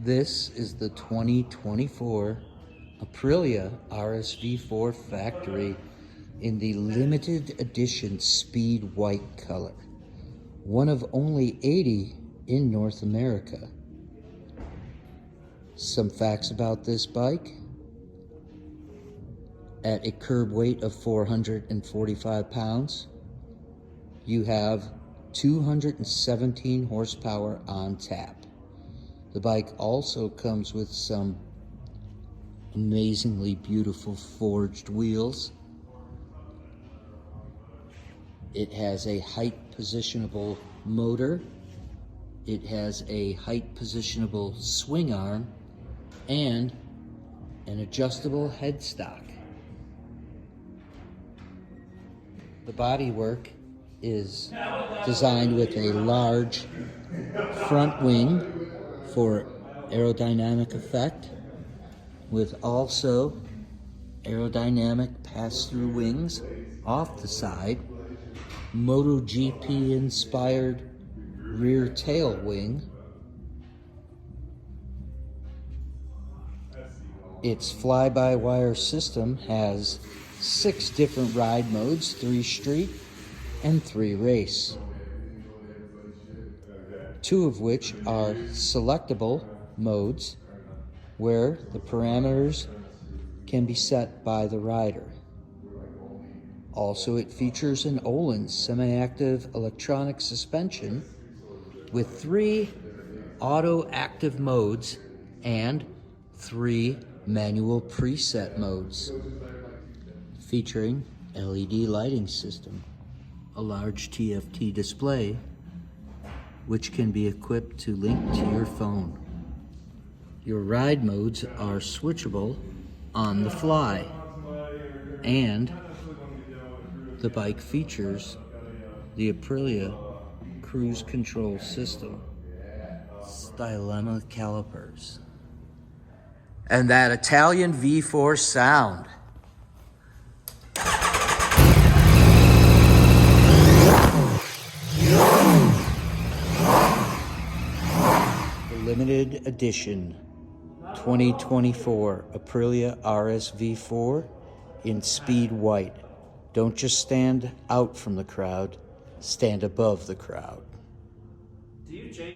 This is the 2024 Aprilia RSV4 factory in the limited edition speed white color. One of only 80 in North America. Some facts about this bike. At a curb weight of 445 pounds, you have 217 horsepower on tap. The bike also comes with some amazingly beautiful forged wheels. It has a height positionable motor. It has a height positionable swing arm and an adjustable headstock. The bodywork is designed with a large front wing for aerodynamic effect, with also aerodynamic pass-through wings off the side, MotoGP inspired rear tail wing. Its fly-by-wire system has 6 different ride modes, 3 street and 3 race, 2 of which are selectable modes where the parameters can be set by the rider. Also, it features an Öhlins semi-active electronic suspension with 3 auto-active modes and 3 manual preset modes, featuring LED lighting system, a large TFT display, which can be equipped to link to your phone. Your ride modes are switchable on the fly, and the bike features the Aprilia cruise control system, Stylema calipers, and that Italian V4 sound. The limited edition 2024 Aprilia RSV4 in speed white. Don't just stand out from the crowd, stand above the crowd.